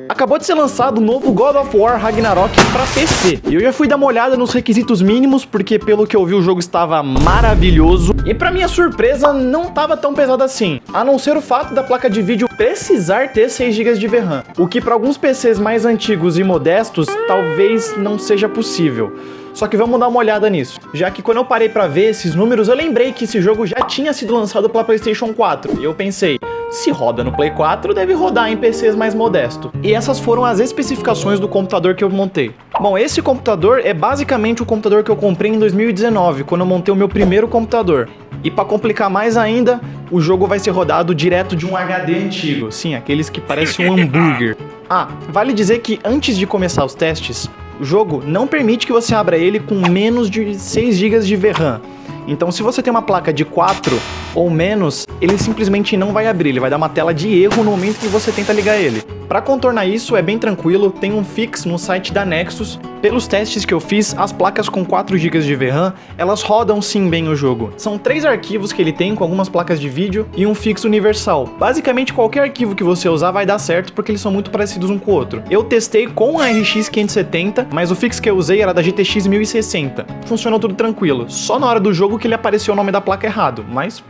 Acabou de ser lançado o novo God of War Ragnarok para PC, e eu já fui dar uma olhada nos requisitos mínimos, porque pelo que eu vi o jogo estava maravilhoso, e para minha surpresa não estava tão pesado assim, a não ser o fato da placa de vídeo precisar ter 6 GB de VRAM, o que para alguns PCs mais antigos e modestos talvez não seja possível. Só que vamos dar uma olhada nisso, já que quando eu parei pra ver esses números, eu lembrei que esse jogo já tinha sido lançado pela PlayStation 4, e eu pensei, se roda no Play 4, deve rodar em PCs mais modestos. E essas foram as especificações do computador que eu montei. Bom, esse computador é basicamente o computador que eu comprei em 2019, quando eu montei o meu primeiro computador. E para complicar mais ainda, o jogo vai ser rodado direto de um HD antigo, sim, aqueles que parecem um hambúrguer. Ah, vale dizer que antes de começar os testes, o jogo não permite que você abra ele com menos de 6 GB de VRAM. Então se você tem uma placa de 4 ou menos, ele simplesmente não vai abrir, ele vai dar uma tela de erro no momento que você tenta ligar ele. Para contornar isso é bem tranquilo, tem um fix no site da Nexus. Pelos testes que eu fiz, as placas com 4 GB de VRAM, elas rodam sim bem o jogo. São 3 arquivos que ele tem com algumas placas de vídeo e um fix universal. Basicamente qualquer arquivo que você usar vai dar certo porque eles são muito parecidos um com o outro. Eu testei com a RX 570, mas o fix que eu usei era da GTX 1060. Funcionou tudo tranquilo, só na hora do jogo que ele apareceu o nome da placa errado, mas...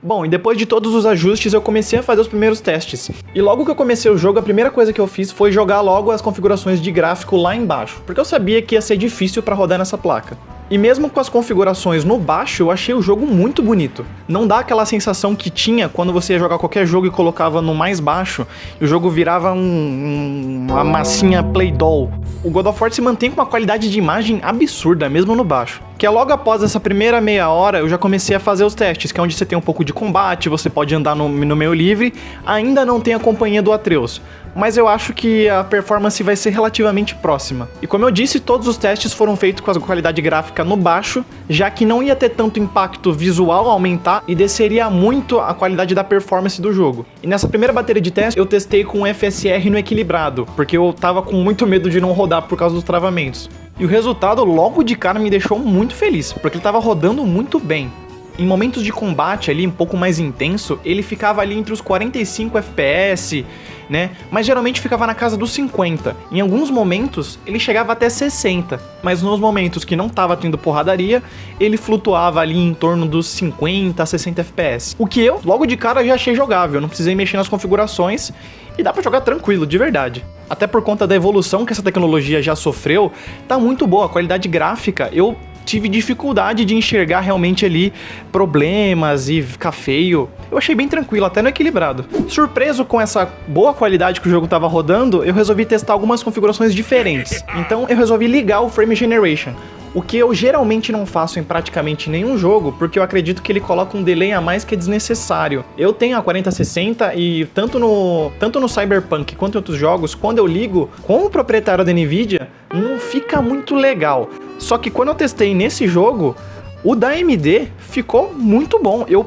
Bom, e depois de todos os ajustes, eu comecei a fazer os primeiros testes. E logo que eu comecei o jogo, a primeira coisa que eu fiz foi jogar logo as configurações de gráfico lá embaixo, porque eu sabia que ia ser difícil para rodar nessa placa. E mesmo com as configurações no baixo, eu achei o jogo muito bonito. Não dá aquela sensação que tinha quando você ia jogar qualquer jogo e colocava no mais baixo, e o jogo virava uma massinha Play-Doh. O God of War se mantém com uma qualidade de imagem absurda, mesmo no baixo. Que é logo após essa primeira meia hora, eu já comecei a fazer os testes, que é onde você tem um pouco de combate, você pode andar no meio livre, ainda não tem a companhia do Atreus. Mas eu acho que a performance vai ser relativamente próxima. E como eu disse, todos os testes foram feitos com a qualidade gráfica no baixo, já que não ia ter tanto impacto visual aumentar e desceria muito a qualidade da performance do jogo. E nessa primeira bateria de teste, eu testei com o FSR no equilibrado, porque eu tava com muito medo de não rodar por causa dos travamentos. E o resultado logo de cara me deixou muito feliz, porque ele tava rodando muito bem. Em momentos de combate ali um pouco mais intenso, ele ficava ali entre os 45 FPS, né? Mas geralmente ficava na casa dos 50. Em alguns momentos, ele chegava até 60. Mas nos momentos que não tava tendo porradaria, ele flutuava ali em torno dos 50 a 60 FPS. O que eu, logo de cara, já achei jogável. Não precisei mexer nas configurações e dá pra jogar tranquilo, de verdade. Até por conta da evolução que essa tecnologia já sofreu, tá muito boa. A qualidade gráfica, eu tive dificuldade de enxergar realmente ali problemas e ficar feio. Eu achei bem tranquilo, até no equilibrado. Surpreso com essa boa qualidade que o jogo estava rodando, eu resolvi testar algumas configurações diferentes. Então eu resolvi ligar o Frame Generation, o que eu geralmente não faço em praticamente nenhum jogo, porque eu acredito que ele coloca um delay a mais que é desnecessário. Eu tenho a 4060 e tanto no Cyberpunk quanto em outros jogos, quando eu ligo com o proprietário da Nvidia, não fica muito legal. Só que quando eu testei nesse jogo, o da AMD ficou muito bom. Eu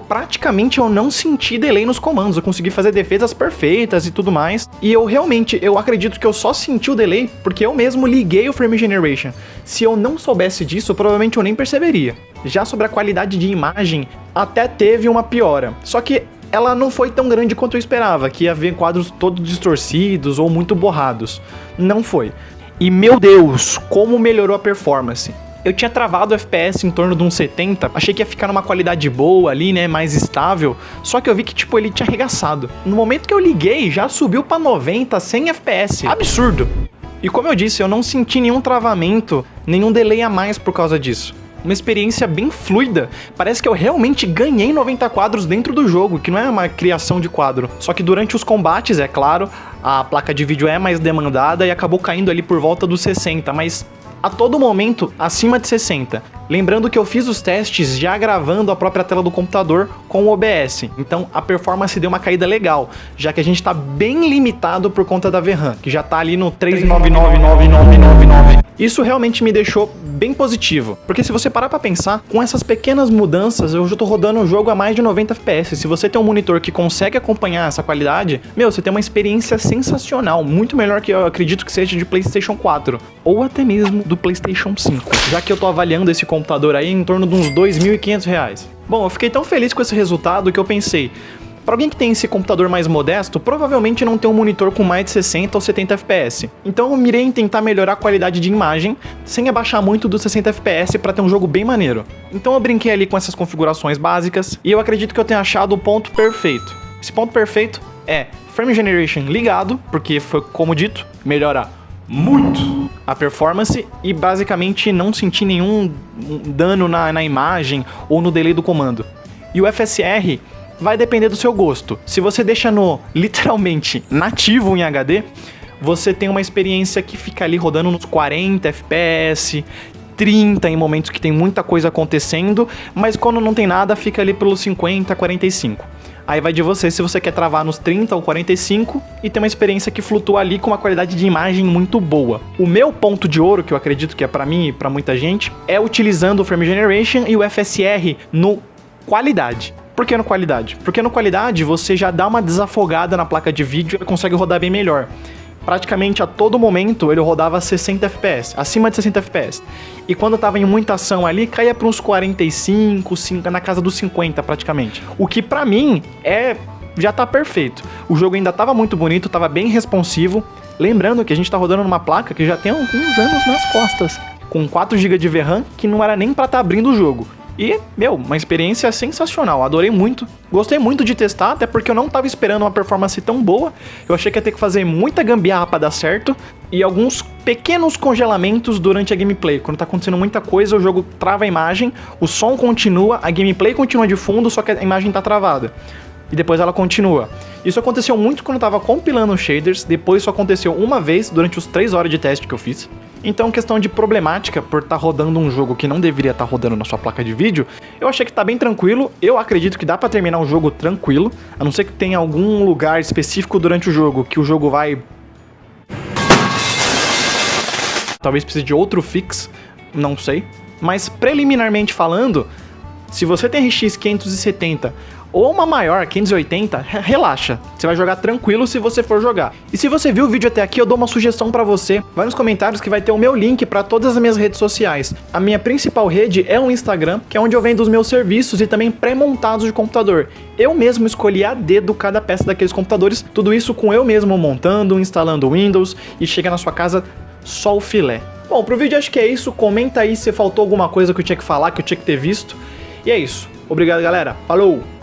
não senti delay nos comandos. Eu consegui fazer defesas perfeitas e tudo mais. E eu acredito que eu só senti o delay porque eu mesmo liguei o Frame Generation. Se eu não soubesse disso, provavelmente eu nem perceberia. Já sobre a qualidade de imagem, até teve uma piora. Só que ela não foi tão grande quanto eu esperava, que ia ver quadros todos distorcidos ou muito borrados. Não foi. E meu Deus, como melhorou a performance. Eu tinha travado o FPS em torno de uns 70, achei que ia ficar numa qualidade boa ali, né, mais estável, só que eu vi que, tipo, ele tinha arregaçado. No momento que eu liguei, já subiu pra 90, 100 FPS. Absurdo! E como eu disse, eu não senti nenhum travamento, nenhum delay a mais por causa disso. Uma experiência bem fluida, parece que eu realmente ganhei 90 quadros dentro do jogo, que não é uma criação de quadro. Só que durante os combates, é claro, a placa de vídeo é mais demandada e acabou caindo ali por volta dos 60, mas a todo momento acima de 60. Lembrando que eu fiz os testes já gravando a própria tela do computador com o OBS, então a performance deu uma caída legal, já que a gente tá bem limitado por conta da VRAM, que já tá ali no 3999999. Isso realmente me deixou bem positivo, porque se você parar pra pensar, com essas pequenas mudanças, eu já tô rodando o jogo a mais de 90 FPS. Se você tem um monitor que consegue acompanhar essa qualidade, você tem uma experiência sensacional, muito melhor que eu acredito que seja de PlayStation 4, ou até mesmo do PlayStation 5, já que eu tô avaliando esse computador aí em torno de uns R$ 2.500. Bom, eu fiquei tão feliz com esse resultado que eu pensei, Para alguém que tem esse computador mais modesto, provavelmente não tem um monitor com mais de 60 ou 70 FPS. Então eu mirei em tentar melhorar a qualidade de imagem, sem abaixar muito dos 60 FPS para ter um jogo bem maneiro. Então eu brinquei ali com essas configurações básicas, e eu acredito que eu tenha achado o ponto perfeito. Esse ponto perfeito é Frame Generation ligado, porque foi como dito, melhora muito a performance e basicamente não sentir nenhum dano na imagem ou no delay do comando. E o FSR vai depender do seu gosto. Se você deixa no, literalmente, nativo em HD, você tem uma experiência que fica ali rodando nos 40 FPS, 30 em momentos que tem muita coisa acontecendo, mas quando não tem nada, fica ali pelos 50, 45. Aí vai de você se você quer travar nos 30 ou 45 e ter uma experiência que flutua ali com uma qualidade de imagem muito boa. O meu ponto de ouro, que eu acredito que é pra mim e pra muita gente, é utilizando o Frame Generation e o FSR no qualidade. Por que no qualidade? Porque no qualidade você já dá uma desafogada na placa de vídeo e consegue rodar bem melhor. Praticamente a todo momento ele rodava 60 FPS, acima de 60 FPS. E quando tava em muita ação ali, caía para uns 45, na casa dos 50 praticamente. O que pra mim já tá perfeito. O jogo ainda tava muito bonito, tava bem responsivo. Lembrando que a gente tá rodando numa placa que já tem alguns anos nas costas, com 4 GB de VRAM, que não era nem pra estar abrindo o jogo. E, uma experiência sensacional, adorei muito. Gostei muito de testar, até porque eu não tava esperando uma performance tão boa. Eu achei que ia ter que fazer muita gambiarra pra dar certo. E alguns pequenos congelamentos durante a gameplay. Quando tá acontecendo muita coisa, o jogo trava a imagem, o som continua, a gameplay continua de fundo, só que a imagem tá travada. E depois ela continua. Isso aconteceu muito quando eu tava compilando os shaders, depois isso aconteceu uma vez durante os 3 horas de teste que eu fiz. Então, questão de problemática por estar rodando um jogo que não deveria estar rodando na sua placa de vídeo, eu achei que tá bem tranquilo. Eu acredito que dá pra terminar o jogo tranquilo, a não ser que tenha algum lugar específico durante o jogo que o jogo vai... talvez precise de outro fix, não sei. Mas preliminarmente falando, se você tem RX 570 ou uma maior, 580, relaxa. Você vai jogar tranquilo se você for jogar. E se você viu o vídeo até aqui, eu dou uma sugestão pra você. Vai nos comentários que vai ter o meu link pra todas as minhas redes sociais. A minha principal rede é o Instagram, que é onde eu vendo os meus serviços e também pré-montados de computador. Eu mesmo escolhi a dedo cada peça daqueles computadores, tudo isso com eu mesmo montando, instalando Windows e chega na sua casa só o filé. Bom, pro vídeo acho que é isso. Comenta aí se faltou alguma coisa que eu tinha que falar, que eu tinha que ter visto. E é isso. Obrigado, galera. Falou!